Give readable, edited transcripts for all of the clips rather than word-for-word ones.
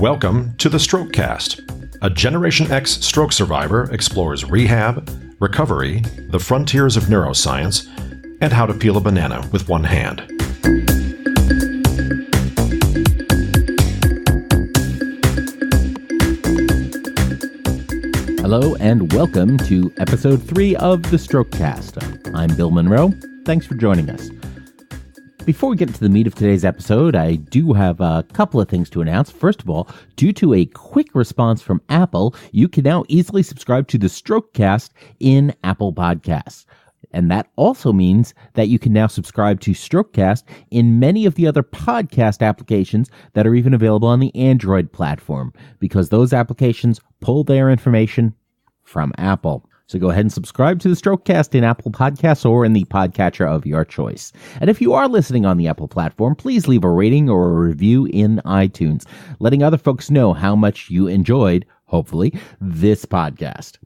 Welcome to the Strokecast. A Generation X stroke survivor explores rehab, recovery, the frontiers of neuroscience, and how to peel a banana with one hand. Hello and welcome to episode 3 of the Strokecast. I'm Bill Monroe. Thanks for joining us. Before we get into the meat of today's episode, I do have a couple of things to announce. First of all, due to a quick response from Apple, you can now easily subscribe to the Strokecast in Apple Podcasts. And that also means that you can now subscribe to Strokecast in many of the other podcast applications that are even available on the Android platform, because those applications pull their information from Apple. So go ahead and subscribe to the Strokecast in Apple Podcasts or in the podcatcher of your choice. And if you are listening on the Apple platform, please leave a rating or a review in iTunes, letting other folks know how much you enjoyed, hopefully, this podcast.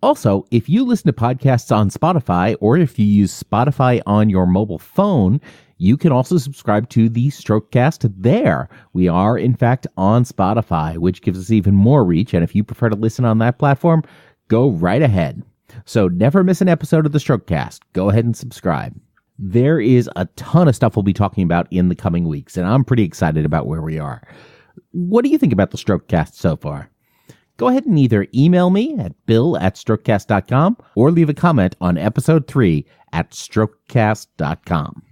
Also, if you listen to podcasts on Spotify, or if you use Spotify on your mobile phone, you can also subscribe to the Strokecast there. We are, in fact, on Spotify, which gives us even more reach. And if you prefer to listen on that platform, go right ahead. So never miss an episode of the Strokecast. Go ahead and subscribe. There is a ton of stuff we'll be talking about in the coming weeks, and I'm pretty excited about where we are. What do you think about the Strokecast so far? Go ahead and either email me at bill@strokecast.com or leave a comment on episode 3 at strokecast.com.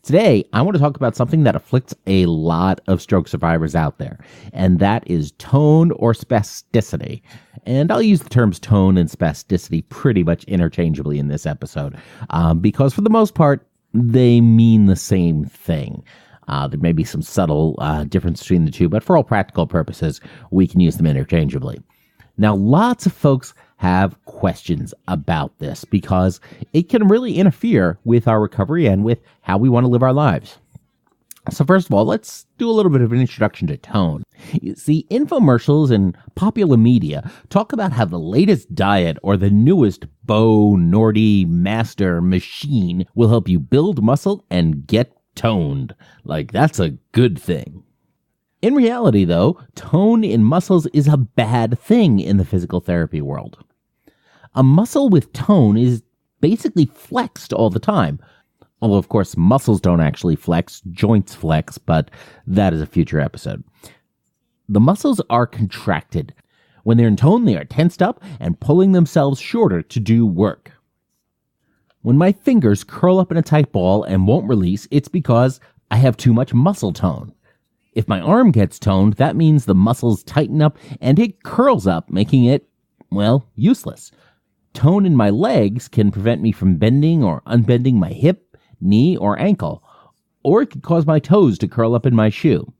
Today, I want to talk about something that afflicts a lot of stroke survivors out there, and that is tone or spasticity. And I'll use the terms tone and spasticity pretty much interchangeably in this episode, because for the most part, they mean the same thing. There may be some subtle difference between the two, but for all practical purposes, we can use them interchangeably. Now, lots of folks have questions about this because it can really interfere with our recovery and with how we want to live our lives. So first of all, let's do a little bit of an introduction to tone. You see, infomercials and popular media talk about how the latest diet or the newest bow-nordi-master machine will help you build muscle and get toned. Like, that's a good thing. In reality, though, tone in muscles is a bad thing in the physical therapy world. A muscle with tone is basically flexed all the time. Although, of course, muscles don't actually flex, joints flex, but that is a future episode. The muscles are contracted. When they're in tone, they are tensed up and pulling themselves shorter to do work. When my fingers curl up in a tight ball and won't release, it's because I have too much muscle tone. If my arm gets toned, that means the muscles tighten up and it curls up, making it, well, useless. Tone in my legs can prevent me from bending or unbending my hip, knee, or ankle, or it could cause my toes to curl up in my shoe.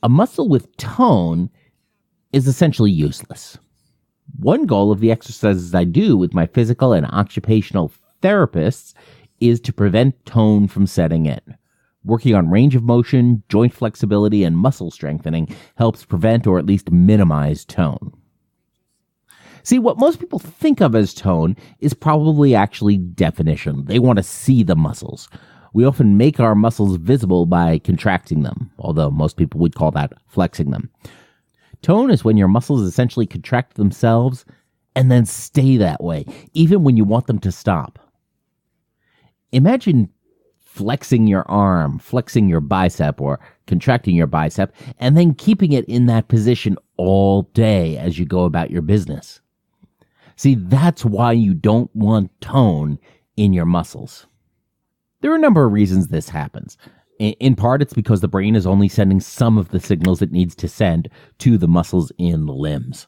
A muscle with tone is essentially useless. One goal of the exercises I do with my physical and occupational therapists is to prevent tone from setting in. Working on range of motion, joint flexibility, and muscle strengthening helps prevent or at least minimize tone. See, what most people think of as tone is probably actually definition. They want to see the muscles. We often make our muscles visible by contracting them, although most people would call that flexing them. Tone is when your muscles essentially contract themselves and then stay that way, even when you want them to stop. Imagine flexing your arm, flexing your bicep, or contracting your bicep, and then keeping it in that position all day as you go about your business. See, that's why you don't want tone in your muscles. There are a number of reasons this happens. In part, it's because the brain is only sending some of the signals it needs to send to the muscles in the limbs.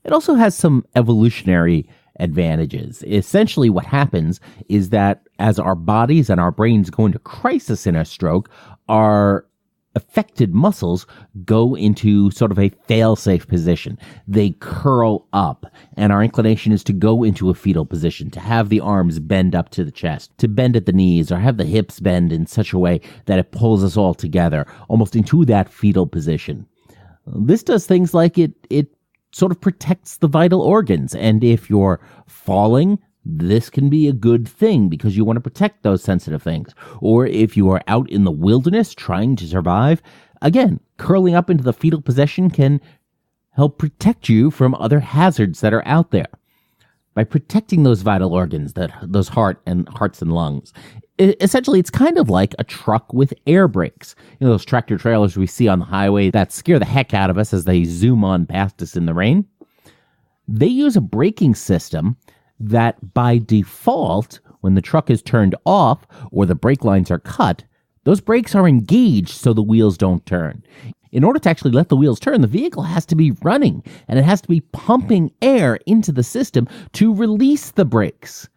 It also has some evolutionary advantages. Essentially, what happens is that as our bodies and our brains go into crisis in a stroke, our affected muscles go into sort of a fail-safe position. They curl up, and our inclination is to go into a fetal position, to have the arms bend up to the chest, to bend at the knees, or have the hips bend in such a way that it pulls us all together, almost into that fetal position. This does things like it sort of protects the vital organs, and if you're falling, this can be a good thing because you want to protect those sensitive things. Or if you are out in the wilderness trying to survive, Again, curling up into the fetal position can help protect you from other hazards that are out there. By protecting those vital organs, those hearts and lungs. Essentially, it's kind of like a truck with air brakes. Those tractor trailers we see on the highway that scare the heck out of us as they zoom on past us in the rain. They use a braking system that by default, when the truck is turned off or the brake lines are cut, those brakes are engaged so the wheels don't turn. In order to actually let the wheels turn, the vehicle has to be running, and it has to be pumping air into the system to release the brakes.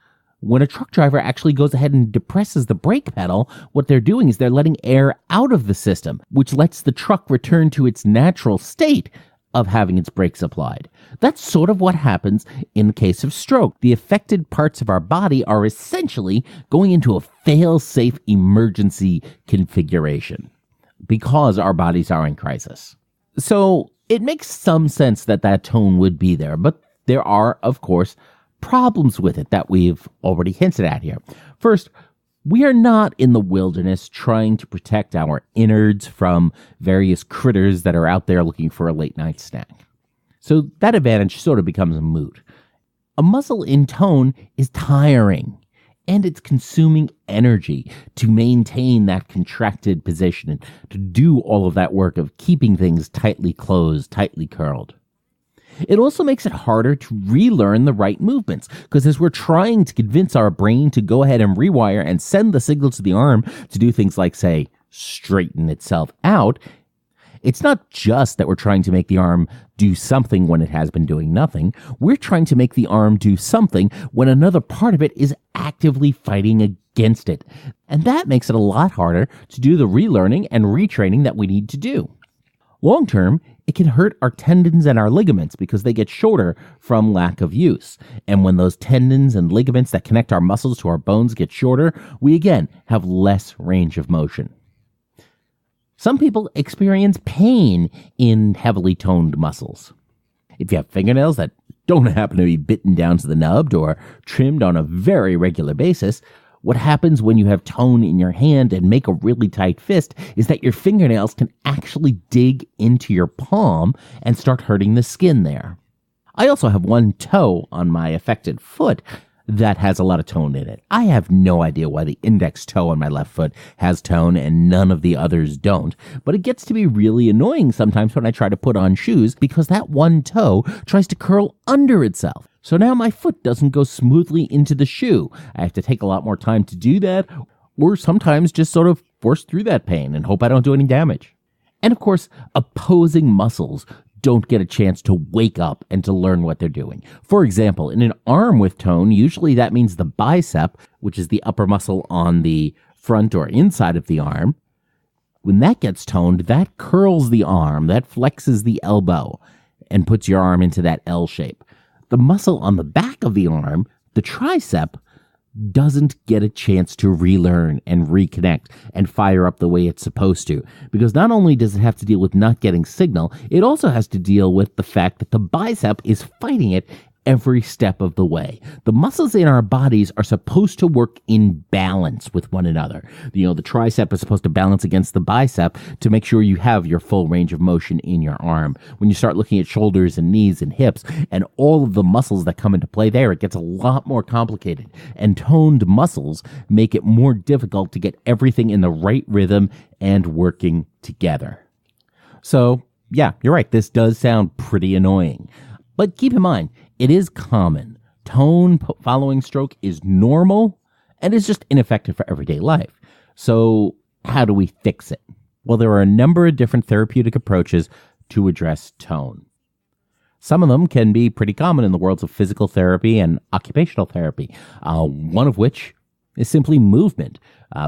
When a truck driver actually goes ahead and depresses the brake pedal, what they're doing is they're letting air out of the system, which lets the truck return to its natural state of having its brakes applied. That's sort of what happens in the case of stroke. The affected parts of our body are essentially going into a fail-safe emergency configuration because our bodies are in crisis. So it makes some sense that tone would be there, but there are, of course, problems with it that we've already hinted at here. First, we are not in the wilderness trying to protect our innards from various critters that are out there looking for a late night snack. So that advantage sort of becomes moot. A muscle in tone is tiring, and it's consuming energy to maintain that contracted position and to do all of that work of keeping things tightly closed, tightly curled. It also makes it harder to relearn the right movements, because as we're trying to convince our brain to go ahead and rewire and send the signal to the arm to do things like, say, straighten itself out, it's not just that we're trying to make the arm do something when it has been doing nothing. We're trying to make the arm do something when another part of it is actively fighting against it. And that makes it a lot harder to do the relearning and retraining that we need to do. Long term, it can hurt our tendons and our ligaments because they get shorter from lack of use. And when those tendons and ligaments that connect our muscles to our bones get shorter, we again have less range of motion. Some people experience pain in heavily toned muscles. If you have fingernails that don't happen to be bitten down to the nub or trimmed on a very regular basis, what happens when you have tone in your hand and make a really tight fist is that your fingernails can actually dig into your palm and start hurting the skin there. I also have one toe on my affected foot that has a lot of tone in it. I have no idea why the index toe on my left foot has tone and none of the others don't, but it gets to be really annoying sometimes when I try to put on shoes because that one toe tries to curl under itself. So now my foot doesn't go smoothly into the shoe. I have to take a lot more time to do that, or sometimes just sort of force through that pain and hope I don't do any damage. And of course, opposing muscles don't get a chance to wake up and to learn what they're doing. For example, in an arm with tone, usually that means the bicep, which is the upper muscle on the front or inside of the arm. When that gets toned, that curls the arm, that flexes the elbow, and puts your arm into that L shape. The muscle on the back of the arm, the tricep, doesn't get a chance to relearn and reconnect and fire up the way it's supposed to. Because not only does it have to deal with not getting signal, it also has to deal with the fact that the bicep is fighting it every step of the way. The muscles in our bodies are supposed to work in balance with one another. The tricep is supposed to balance against the bicep to make sure you have your full range of motion in your arm. When you start looking at shoulders and knees and hips and all of the muscles that come into play there, it gets a lot more complicated. And toned muscles make it more difficult to get everything in the right rhythm and working together. So, yeah, you're right. This does sound pretty annoying. But keep in mind, it is common. Tone following stroke is normal and is just ineffective for everyday life. So how do we fix it? Well, there are a number of different therapeutic approaches to address tone. Some of them can be pretty common in the worlds of physical therapy and occupational therapy, one of which is simply movement.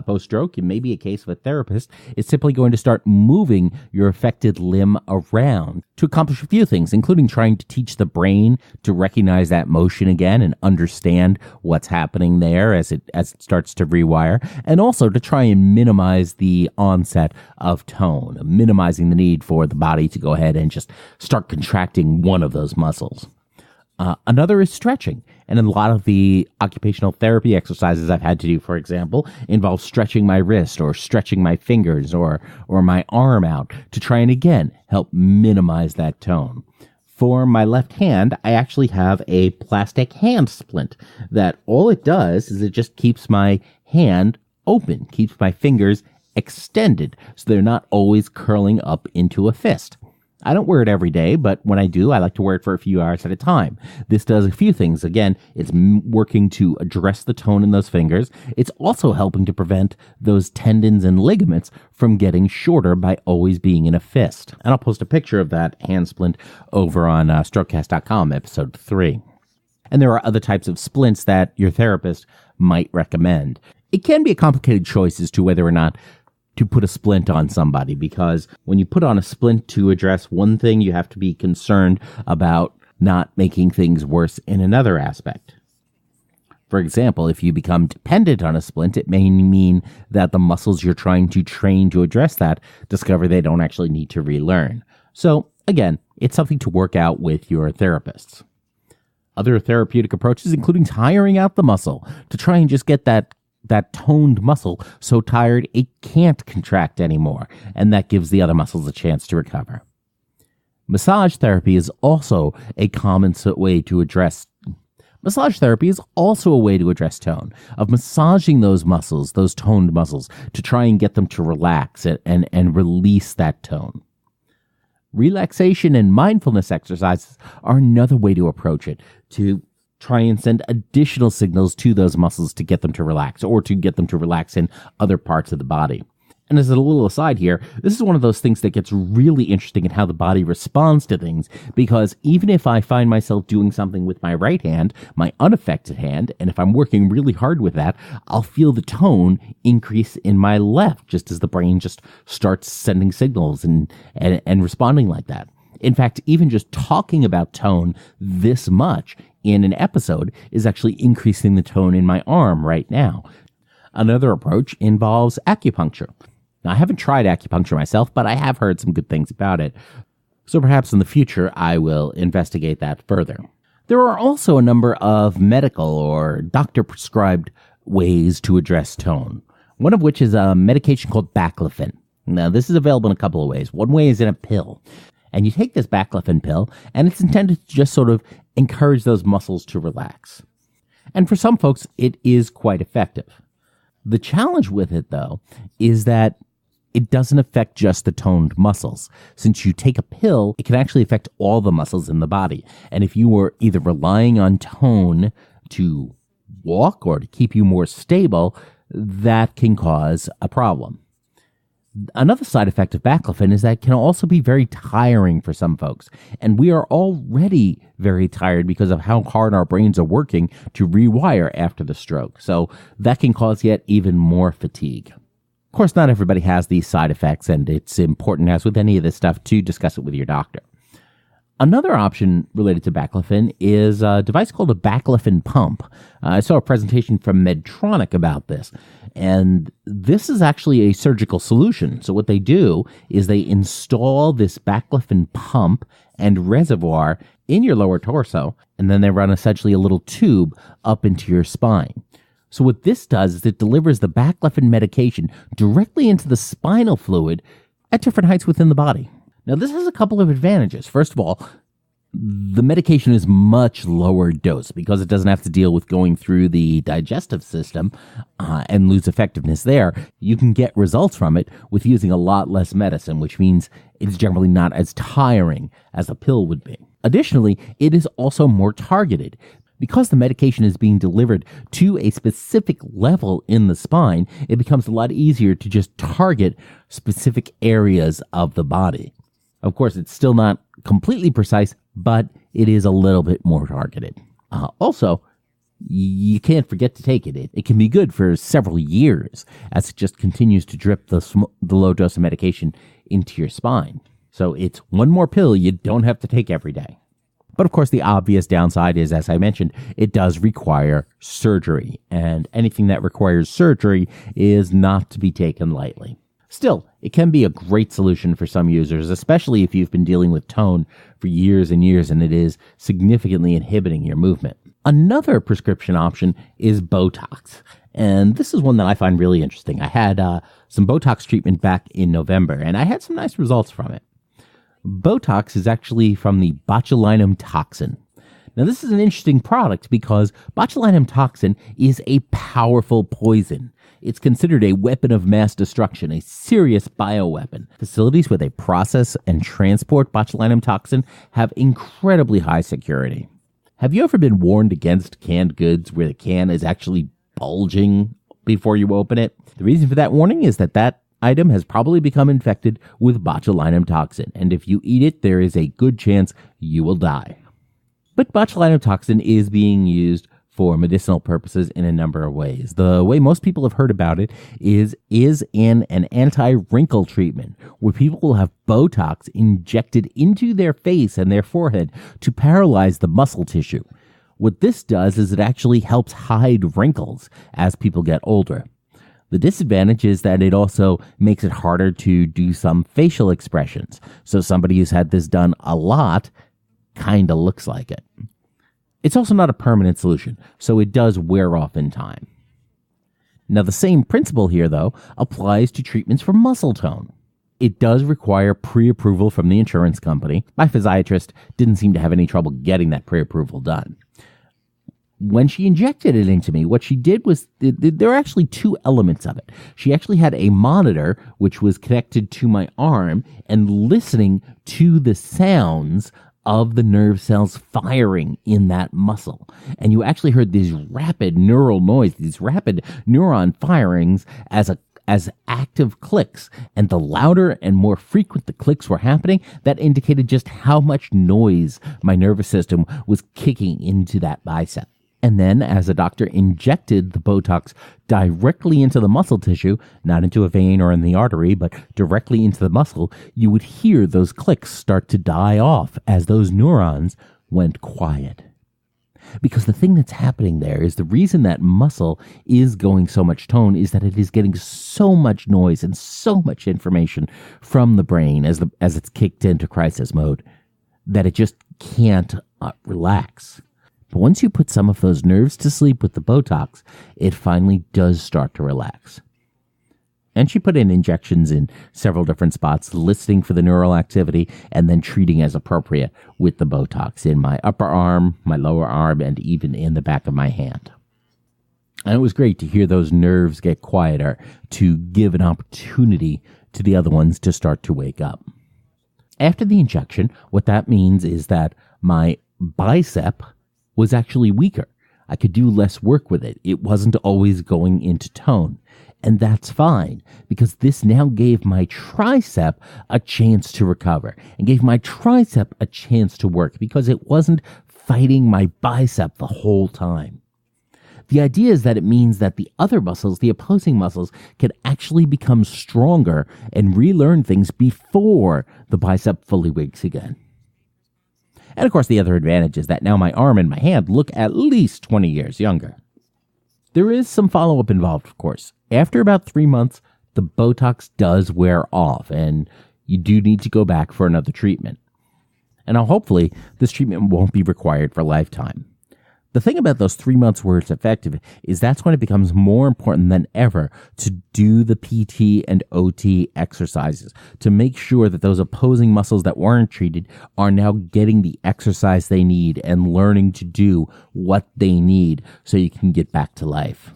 Post-stroke, it may be a case of a therapist is simply going to start moving your affected limb around to accomplish a few things, including trying to teach the brain to recognize that motion again and understand what's happening there as it starts to rewire, and also to try and minimize the onset of tone, minimizing the need for the body to go ahead and just start contracting one of those muscles. Another is stretching. And a lot of the occupational therapy exercises I've had to do, for example, involve stretching my wrist or stretching my fingers or my arm out to try and, again, help minimize that tone. For my left hand, I actually have a plastic hand splint that all it does is it just keeps my hand open, keeps my fingers extended so they're not always curling up into a fist. I don't wear it every day, but when I do, I like to wear it for a few hours at a time. This does a few things. Again, it's working to address the tone in those fingers. It's also helping to prevent those tendons and ligaments from getting shorter by always being in a fist. And I'll post a picture of that hand splint over on Strokecast.com, episode 3. And there are other types of splints that your therapist might recommend. It can be a complicated choice as to whether or not to put a splint on somebody, because when you put on a splint to address one thing, you have to be concerned about not making things worse in another aspect. For example, if you become dependent on a splint, it may mean that the muscles you're trying to train to address that discover they don't actually need to relearn. So, again, it's something to work out with your therapists. Other therapeutic approaches, including tiring out the muscle to try and just get that toned muscle so tired it can't contract anymore, and that gives the other muscles a chance to recover. Massage therapy is also a common way to address tone, of massaging those muscles, those toned muscles, to try and get them to relax and release that tone. Relaxation and mindfulness exercises are another way to approach it, to try and send additional signals to those muscles to get them to relax, or to get them to relax in other parts of the body. And as a little aside here, this is one of those things that gets really interesting in how the body responds to things, because even if I find myself doing something with my right hand, my unaffected hand, and if I'm working really hard with that, I'll feel the tone increase in my left, just as the brain just starts sending signals and responding like that. In fact, even just talking about tone this much in an episode is actually increasing the tone in my arm right now. Another approach involves acupuncture. Now, I haven't tried acupuncture myself, but I have heard some good things about it. So perhaps in the future, I will investigate that further. There are also a number of medical or doctor-prescribed ways to address tone, one of which is a medication called baclofen. Now, this is available in a couple of ways. One way is in a pill. And you take this baclofen pill, and it's intended to just sort of encourage those muscles to relax. And for some folks, it is quite effective. The challenge with it, though, is that it doesn't affect just the toned muscles. Since you take a pill, it can actually affect all the muscles in the body. And if you were either relying on tone to walk or to keep you more stable, that can cause a problem. Another side effect of baclofen is that it can also be very tiring for some folks. And we are already very tired because of how hard our brains are working to rewire after the stroke. So that can cause yet even more fatigue. Of course, not everybody has these side effects, and it's important, as with any of this stuff, to discuss it with your doctor. Another option related to baclofen is a device called a baclofen pump. I saw a presentation from Medtronic about this, and this is actually a surgical solution. So what they do is they install this baclofen pump and reservoir in your lower torso, and then they run essentially a little tube up into your spine. So what this does is it delivers the baclofen medication directly into the spinal fluid at different heights within the body. Now, this has a couple of advantages. First of all, the medication is much lower dose because it doesn't have to deal with going through the digestive system and lose effectiveness there. You can get results from it with using a lot less medicine, which means it's generally not as tiring as a pill would be. Additionally, it is also more targeted. Because the medication is being delivered to a specific level in the spine, it becomes a lot easier to just target specific areas of the body. Of course, it's still not completely precise, but it is a little bit more targeted. Also, you can't forget to take it. It can be good for several years as it just continues to drip the low dose of medication into your spine. So it's one more pill you don't have to take every day. But of course, the obvious downside is, as I mentioned, it does require surgery. And anything that requires surgery is not to be taken lightly. Still, it can be a great solution for some users, especially if you've been dealing with tone for years and years and it is significantly inhibiting your movement. Another prescription option is Botox. And this is one that I find really interesting. I had some Botox treatment back in November, and I had some nice results from it. Botox is actually from the botulinum toxin. Now, this is an interesting product because botulinum toxin is a powerful poison. It's considered a weapon of mass destruction, a serious bioweapon. Facilities where they process and transport botulinum toxin have incredibly high security. Have you ever been warned against canned goods where the can is actually bulging before you open it? The reason for that warning is that item has probably become infected with botulinum toxin, and if you eat it, there is a good chance you will die. But botulinum toxin is being used for medicinal purposes in a number of ways. The way most people have heard about it is in an anti-wrinkle treatment, where people will have Botox injected into their face and their forehead to paralyze the muscle tissue. What this does is it actually helps hide wrinkles as people get older. The disadvantage is that it also makes it harder to do some facial expressions. So somebody who's had this done a lot kind of looks like it. It's also not a permanent solution, so it does wear off in time. Now, the same principle here, though, applies to treatments for muscle tone. It does require pre-approval from the insurance company. My physiatrist didn't seem to have any trouble getting that pre-approval done. When she injected it into me, what she did was, there are actually two elements of it. She actually had a monitor which was connected to my arm and listening to the sounds of the nerve cells firing in that muscle. And you actually heard these rapid neural noise, these rapid neuron firings as active clicks. And the louder and more frequent the clicks were happening, that indicated just how much noise my nervous system was kicking into that bicep. And then, as the doctor injected the Botox directly into the muscle tissue, not into a vein or in the artery, but directly into the muscle, you would hear those clicks start to die off as those neurons went quiet. Because the thing that's happening there is the reason that muscle is going so much tone is that it is getting so much noise and so much information from the brain as it's kicked into crisis mode that it just can't relax. But once you put some of those nerves to sleep with the Botox, it finally does start to relax. And she put in injections in several different spots, listening for the neural activity, and then treating as appropriate with the Botox in my upper arm, my lower arm, and even in the back of my hand. And it was great to hear those nerves get quieter, to give an opportunity to the other ones to start to wake up. After the injection, what that means is that my bicep was actually weaker. I could do less work with it. It wasn't always going into tone. And that's fine, because this now gave my tricep a chance to recover and gave my tricep a chance to work because it wasn't fighting my bicep the whole time. The idea is that it means that the other muscles, the opposing muscles, can actually become stronger and relearn things before the bicep fully wakes again. And of course, the other advantage is that now my arm and my hand look at least 20 years younger. There is some follow-up involved, of course. After about 3 months, the Botox does wear off, and you do need to go back for another treatment. And now hopefully, this treatment won't be required for a lifetime. The thing about those 3 months where it's effective is that's when it becomes more important than ever to do the PT and OT exercises to make sure that those opposing muscles that weren't treated are now getting the exercise they need and learning to do what they need so you can get back to life.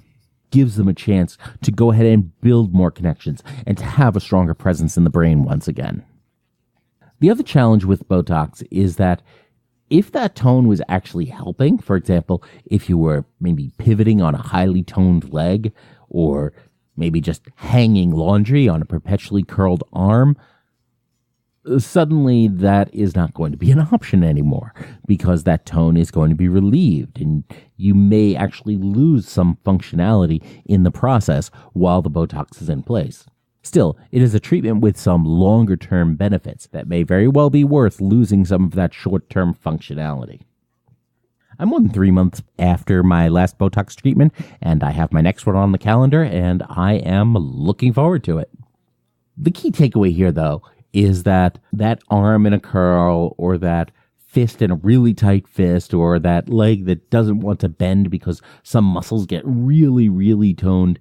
Gives them a chance to go ahead and build more connections and to have a stronger presence in the brain once again. The other challenge with Botox is that if that tone was actually helping, for example, if you were maybe pivoting on a highly toned leg or maybe just hanging laundry on a perpetually curled arm, suddenly that is not going to be an option anymore because that tone is going to be relieved and you may actually lose some functionality in the process while the Botox is in place. Still, it is a treatment with some longer-term benefits that may very well be worth losing some of that short-term functionality. I'm more than 3 months after my last Botox treatment, and I have my next one on the calendar, and I am looking forward to it. The key takeaway here, though, is that arm in a curl, or that fist in a really tight fist, or that leg that doesn't want to bend because some muscles get really, really toned,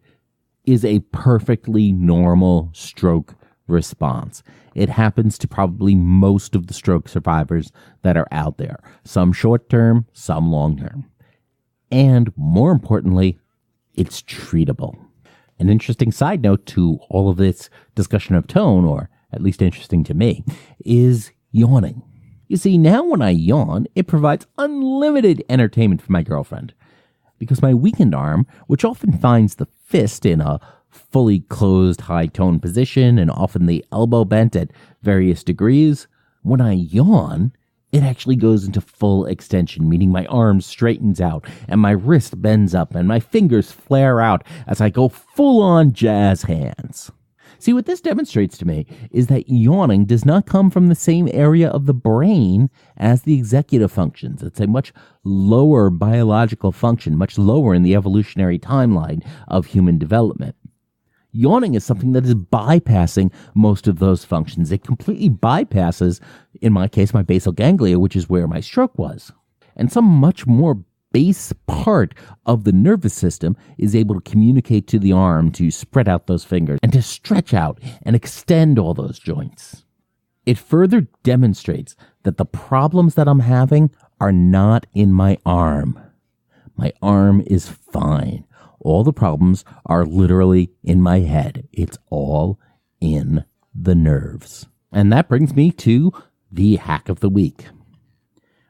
is a perfectly normal stroke response. It happens to probably most of the stroke survivors that are out there. Some short-term, some long-term. And more importantly, it's treatable. An interesting side note to all of this discussion of tone, or at least interesting to me, is yawning. You see, now when I yawn, it provides unlimited entertainment for my girlfriend. Because my weakened arm, which often finds the fist in a fully closed high-tone position and often the elbow bent at various degrees, when I yawn, it actually goes into full extension, meaning my arm straightens out and my wrist bends up and my fingers flare out as I go full-on jazz hands. See, what this demonstrates to me is that yawning does not come from the same area of the brain as the executive functions. It's a much lower biological function, much lower in the evolutionary timeline of human development. Yawning is something that is bypassing most of those functions. It completely bypasses, in my case, my basal ganglia, which is where my stroke was. And some much more base part of the nervous system is able to communicate to the arm to spread out those fingers and to stretch out and extend all those joints. It further demonstrates that the problems that I'm having are not in my arm. My arm is fine. All the problems are literally in my head. It's all in the nerves. And that brings me to the hack of the week.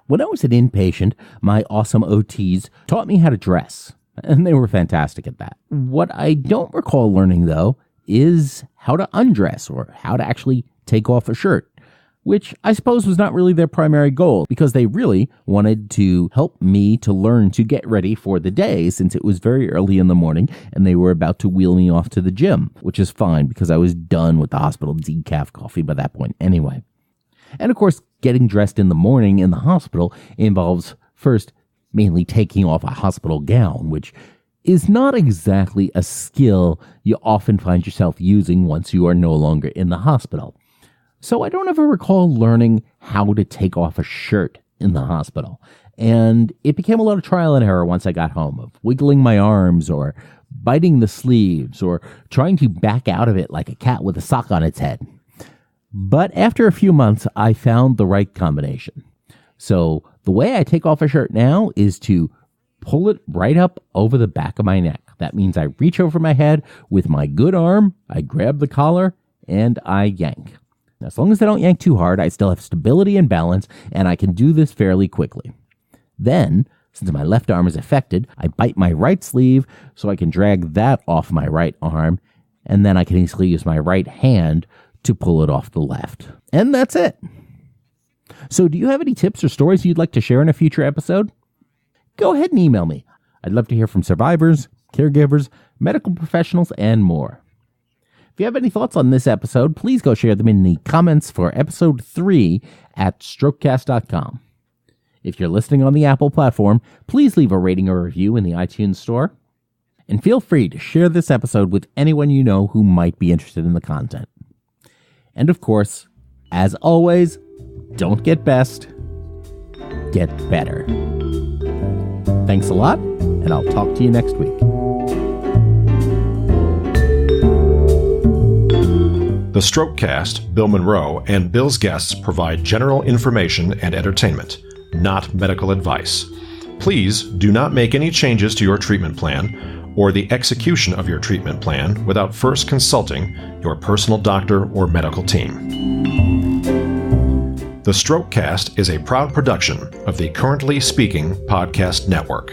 When I was an inpatient, my awesome OTs taught me how to dress, and they were fantastic at that. What I don't recall learning, though, is how to undress, or how to actually take off a shirt, which I suppose was not really their primary goal, because they really wanted to help me to learn to get ready for the day, since it was very early in the morning and they were about to wheel me off to the gym, which is fine because I was done with the hospital decaf coffee by that point anyway. And of course, getting dressed in the morning in the hospital involves first mainly taking off a hospital gown, which is not exactly a skill you often find yourself using once you are no longer in the hospital. So I don't ever recall learning how to take off a shirt in the hospital. And it became a lot of trial and error once I got home, of wiggling my arms or biting the sleeves or trying to back out of it like a cat with a sock on its head. But after a few months, I found the right combination. So the way I take off a shirt now is to pull it right up over the back of my neck. That means I reach over my head with my good arm, I grab the collar, and I yank. As long as I don't yank too hard, I still have stability and balance, and I can do this fairly quickly. Then, since my left arm is affected, I bite my right sleeve so I can drag that off my right arm, and then I can easily use my right hand to pull it off the left. And that's it. So do you have any tips or stories you'd like to share in a future episode? Go ahead and email me. I'd love to hear from survivors, caregivers, medical professionals, and more. If you have any thoughts on this episode, please go share them in the comments for episode 3 at Strokecast.com. If you're listening on the Apple platform, please leave a rating or review in the iTunes store. And feel free to share this episode with anyone you know who might be interested in the content. And of course, as always, don't get best, get better. Thanks a lot, and I'll talk to you next week. The Strokecast, Bill Monroe, and Bill's guests provide general information and entertainment, not medical advice. Please do not make any changes to your treatment plan or the execution of your treatment plan without first consulting your personal doctor or medical team. The Strokecast is a proud production of the Currently Speaking Podcast Network.